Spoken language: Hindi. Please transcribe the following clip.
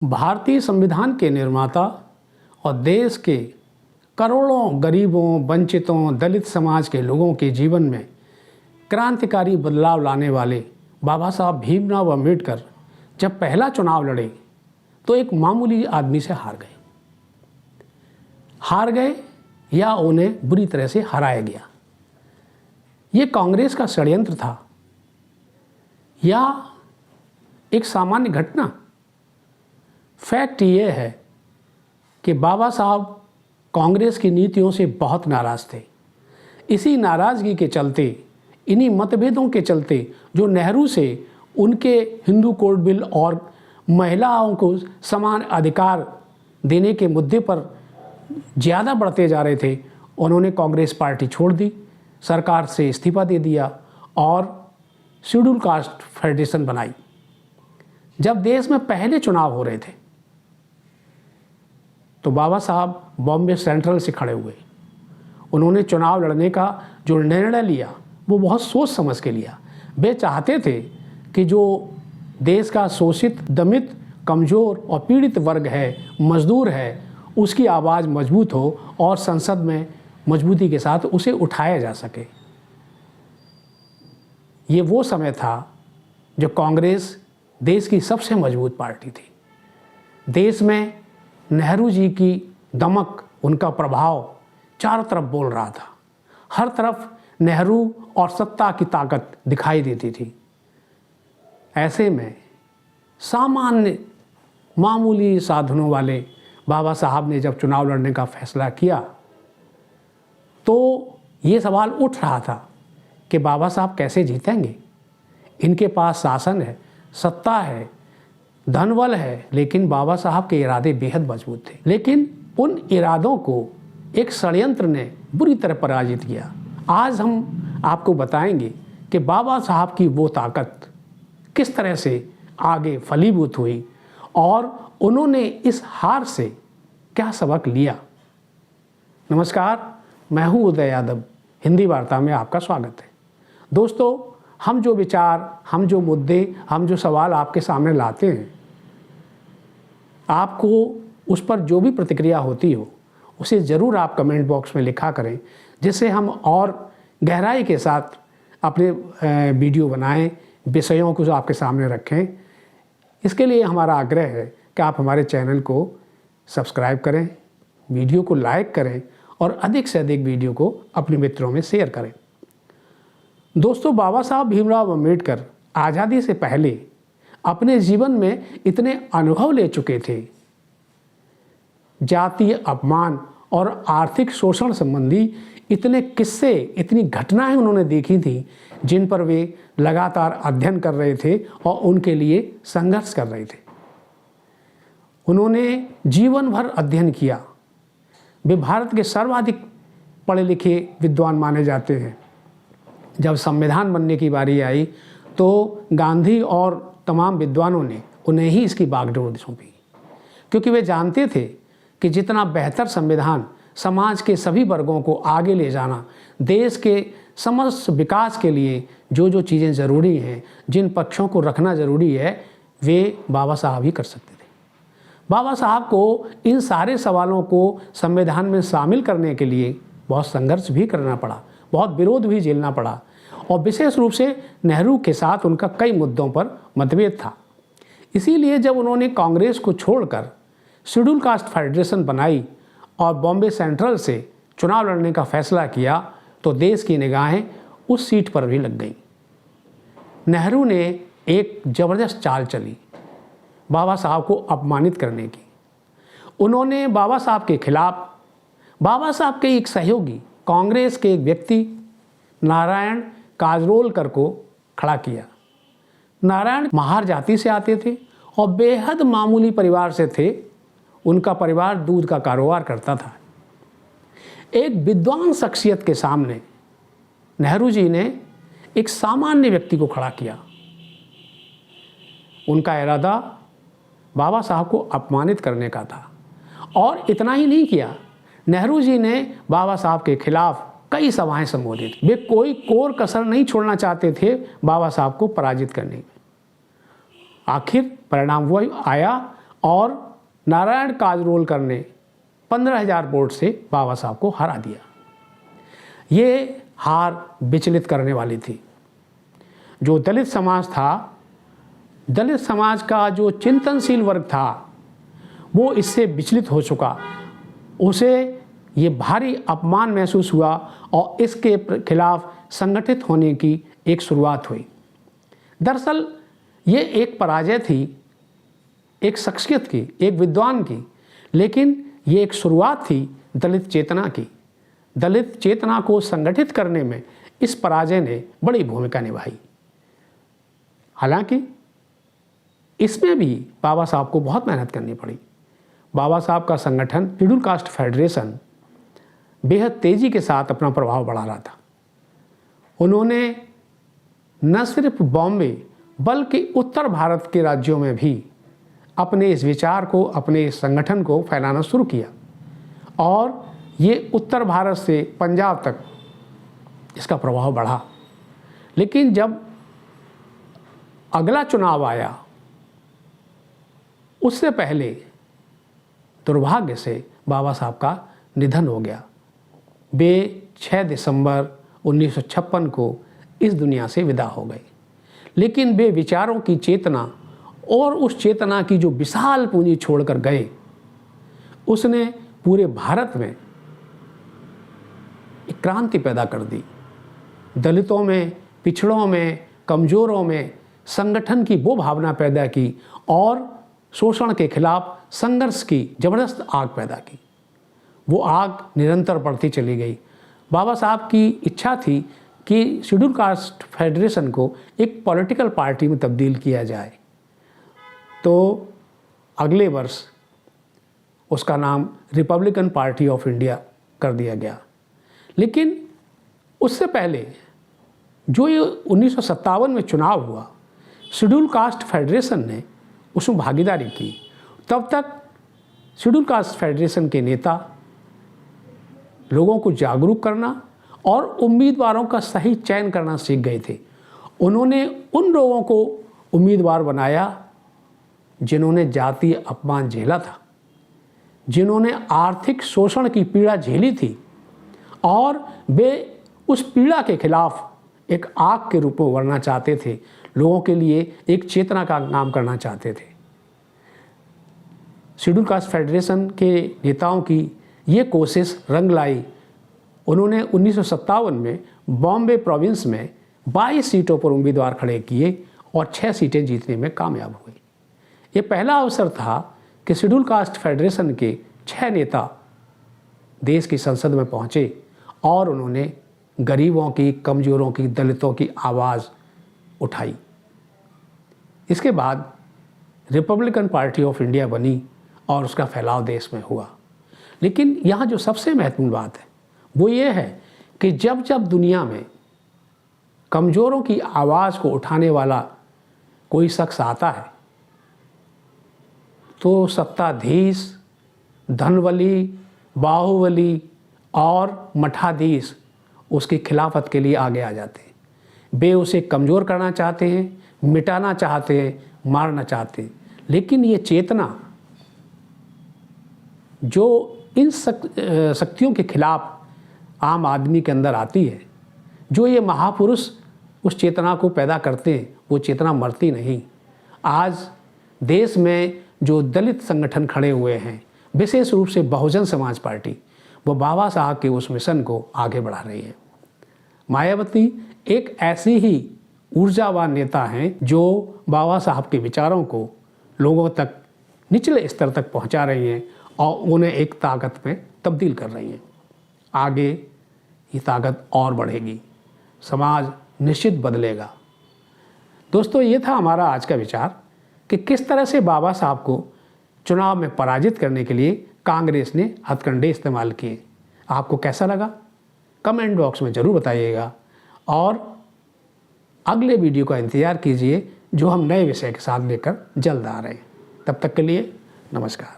भारतीय संविधान के निर्माता और देश के करोड़ों गरीबों, वंचितों, दलित समाज के लोगों के जीवन में क्रांतिकारी बदलाव लाने वाले बाबा साहब भीमराव अम्बेडकर जब पहला चुनाव लड़े तो एक मामूली आदमी से हार गए या उन्हें बुरी तरह से हराया गया। ये कांग्रेस का षड्यंत्र था या एक सामान्य घटना? फैक्ट ये है कि बाबा साहब कांग्रेस की नीतियों से बहुत नाराज़ थे। इसी नाराज़गी के चलते, इन्हीं मतभेदों के चलते जो नेहरू से उनके हिंदू कोड बिल और महिलाओं को समान अधिकार देने के मुद्दे पर ज़्यादा बढ़ते जा रहे थे, उन्होंने कांग्रेस पार्टी छोड़ दी, सरकार से इस्तीफा दे दिया और शेड्यूल कास्ट फेडरेशन बनाई। जब देश में पहले चुनाव हो रहे थे तो बाबा साहब बॉम्बे सेंट्रल से खड़े हुए। उन्होंने चुनाव लड़ने का जो निर्णय लिया वो बहुत सोच समझ के लिया। वे चाहते थे कि जो देश का शोषित, दमित, कमज़ोर और पीड़ित वर्ग है, मजदूर है, उसकी आवाज़ मजबूत हो और संसद में मजबूती के साथ उसे उठाया जा सके। ये वो समय था जब कांग्रेस देश की सबसे मजबूत पार्टी थी। देश में नेहरू जी की दमक, उनका प्रभाव चारों तरफ बोल रहा था। हर तरफ नेहरू और सत्ता की ताकत दिखाई देती थी। ऐसे में सामान्य मामूली साधनों वाले बाबा साहब ने जब चुनाव लड़ने का फैसला किया तो ये सवाल उठ रहा था कि बाबा साहब कैसे जीतेंगे। इनके पास शासन है, सत्ता है, धनबल है, लेकिन बाबा साहब के इरादे बेहद मजबूत थे। लेकिन उन इरादों को एक षड्यंत्र ने बुरी तरह पराजित किया। आज हम आपको बताएंगे कि बाबा साहब की वो ताकत किस तरह से आगे फलीभूत हुई और उन्होंने इस हार से क्या सबक लिया। नमस्कार, मैं हूँ उदय यादव। हिंदी वार्ता में आपका स्वागत है। दोस्तों, हम जो विचार, हम जो मुद्दे, हम जो सवाल आपके सामने लाते हैं, आपको उस पर जो भी प्रतिक्रिया होती हो उसे ज़रूर आप कमेंट बॉक्स में लिखा करें, जिससे हम और गहराई के साथ अपने वीडियो बनाएं, विषयों को जो आपके सामने रखें। इसके लिए हमारा आग्रह है कि आप हमारे चैनल को सब्सक्राइब करें, वीडियो को लाइक करें और अधिक से अधिक वीडियो को अपने मित्रों में शेयर करें। दोस्तों, बाबा साहब भीमराव अम्बेडकर आज़ादी से पहले अपने जीवन में इतने अनुभव ले चुके थे, जातीय अपमान और आर्थिक शोषण संबंधी इतने किस्से, इतनी घटनाएं उन्होंने देखी थी, जिन पर वे लगातार अध्ययन कर रहे थे और उनके लिए संघर्ष कर रहे थे। उन्होंने जीवन भर अध्ययन किया। वे भारत के सर्वाधिक पढ़े लिखे विद्वान माने जाते हैं। जब संविधान बनने की बारी आई तो गांधी और तमाम विद्वानों ने उन्हें ही इसकी बागडोर सौंपी, क्योंकि वे जानते थे कि जितना बेहतर संविधान समाज के सभी वर्गों को आगे ले जाना, देश के समस्त विकास के लिए जो जो चीज़ें ज़रूरी हैं, जिन पक्षों को रखना ज़रूरी है, वे बाबा साहब ही कर सकते थे। बाबा साहब को इन सारे सवालों को संविधान में शामिल करने के लिए बहुत संघर्ष भी करना पड़ा, बहुत विरोध भी झेलना पड़ा और विशेष रूप से नेहरू के साथ उनका कई मुद्दों पर मतभेद था। इसीलिए जब उन्होंने कांग्रेस को छोड़कर शेड्यूल कास्ट फेडरेशन बनाई और बॉम्बे सेंट्रल से चुनाव लड़ने का फैसला किया तो देश की निगाहें उस सीट पर भी लग गईं। नेहरू ने एक ज़बरदस्त चाल चली बाबा साहब को अपमानित करने की। उन्होंने बाबा साहब के खिलाफ, बाबा साहब के एक सहयोगी, कांग्रेस के एक व्यक्ति नारायण काजरोलकर को खड़ा किया। नारायण महार जाति से आते थे और बेहद मामूली परिवार से थे। उनका परिवार दूध का कारोबार करता था। एक विद्वान शख्सियत के सामने नेहरू जी ने एक सामान्य व्यक्ति को खड़ा किया। उनका इरादा बाबा साहब को अपमानित करने का था और इतना ही नहीं किया, नेहरू जी ने बाबा साहब के खिलाफ कई सभाएं संबोधित। वे कोई कोर कसर नहीं छोड़ना चाहते थे बाबा साहब को पराजित करने में। आखिर परिणाम वो आया और नारायण काजरोलकर ने 15,000 वोट से बाबा साहब को हरा दिया। ये हार विचलित करने वाली थी। जो दलित समाज था, दलित समाज का जो चिंतनशील वर्ग था, वो इससे विचलित हो चुका। उसे ये भारी अपमान महसूस हुआ और इसके खिलाफ संगठित होने की एक शुरुआत हुई। दरअसल ये एक पराजय थी एक शख्सियत की, एक विद्वान की, लेकिन ये एक शुरुआत थी दलित चेतना की। दलित चेतना को संगठित करने में इस पराजय ने बड़ी भूमिका निभाई। हालांकि इसमें भी बाबा साहब को बहुत मेहनत करनी पड़ी। बाबा साहब का संगठन शेड्यूल कास्ट फेडरेशन बेहद तेज़ी के साथ अपना प्रभाव बढ़ा रहा था। उन्होंने न सिर्फ बॉम्बे बल्कि उत्तर भारत के राज्यों में भी अपने इस विचार को, अपने इस संगठन को फैलाना शुरू किया और ये उत्तर भारत से पंजाब तक इसका प्रभाव बढ़ा। लेकिन जब अगला चुनाव आया, उससे पहले दुर्भाग्य से बाबा साहब का निधन हो गया। वे 6 दिसंबर 1956 को इस दुनिया से विदा हो गए। लेकिन वे विचारों की चेतना और उस चेतना की जो विशाल पूंजी छोड़कर गए, उसने पूरे भारत में एक क्रांति पैदा कर दी। दलितों में, पिछड़ों में, कमज़ोरों में संगठन की वो भावना पैदा की और शोषण के खिलाफ संघर्ष की ज़बरदस्त आग पैदा की। वो आग निरंतर बढ़ती चली गई। बाबा साहब की इच्छा थी कि शेड्यूल कास्ट फेडरेशन को एक पॉलिटिकल पार्टी में तब्दील किया जाए। तो अगले वर्ष उसका नाम रिपब्लिकन पार्टी ऑफ इंडिया कर दिया गया। लेकिन उससे पहले जो ये 1957 में चुनाव हुआ, शेड्यूल कास्ट फेडरेशन ने उसमें भागीदारी की। तब तक शेड्यूल कास्ट फेडरेशन के नेता लोगों को जागरूक करना और उम्मीदवारों का सही चयन करना सीख गए थे। उन्होंने उन लोगों को उम्मीदवार बनाया जिन्होंने जातीय अपमान झेला था, जिन्होंने आर्थिक शोषण की पीड़ा झेली थी और वे उस पीड़ा के खिलाफ एक आग के रूप में उभरना चाहते थे, लोगों के लिए एक चेतना का काम करना चाहते थे। शेड्यूल कास्ट फेडरेशन के नेताओं की ये कोशिश रंग लाई। उन्होंने 1957 में बॉम्बे प्रोविंस में 22 सीटों पर उम्मीदवार खड़े किए और 6 सीटें जीतने में कामयाब हुए। ये पहला अवसर था कि शेड्यूल कास्ट फेडरेशन के 6 नेता देश की संसद में पहुँचे और उन्होंने गरीबों की, कमज़ोरों की, दलितों की आवाज़ उठाई। इसके बाद रिपब्लिकन पार्टी ऑफ इंडिया बनी और उसका फैलाव देश में हुआ। लेकिन यहाँ जो सबसे महत्वपूर्ण बात है वो ये है कि जब जब दुनिया में कमज़ोरों की आवाज़ को उठाने वाला कोई शख्स आता है तो सत्ताधीश, धनबली, बाहुबली और मठाधीश उसकी खिलाफत के लिए आगे आ जाते हैं। वे उसे कमज़ोर करना चाहते हैं, मिटाना चाहते हैं, मारना चाहते हैं। लेकिन ये चेतना जो इन शक्तियों के खिलाफ आम आदमी के अंदर आती है, जो ये महापुरुष उस चेतना को पैदा करते हैं, वो चेतना मरती नहीं। आज देश में जो दलित संगठन खड़े हुए हैं, विशेष रूप से बहुजन समाज पार्टी, वो बाबा साहब के उस मिशन को आगे बढ़ा रही है। मायावती एक ऐसी ही ऊर्जावान नेता हैं जो बाबा साहब के विचारों को लोगों तक, निचले स्तर तक पहुंचा रही हैं और उन्हें एक ताकत में तब्दील कर रही हैं। आगे ये ताकत और बढ़ेगी, समाज निश्चित बदलेगा। दोस्तों, ये था हमारा आज का विचार कि किस तरह से बाबा साहब को चुनाव में पराजित करने के लिए कांग्रेस ने हथकंडे इस्तेमाल किए। आपको कैसा लगा कमेंट बॉक्स में ज़रूर बताइएगा और अगले वीडियो का इंतज़ार कीजिए जो हम नए विषय के साथ लेकर जल्द आ रहे हैं। तब तक के लिए नमस्कार।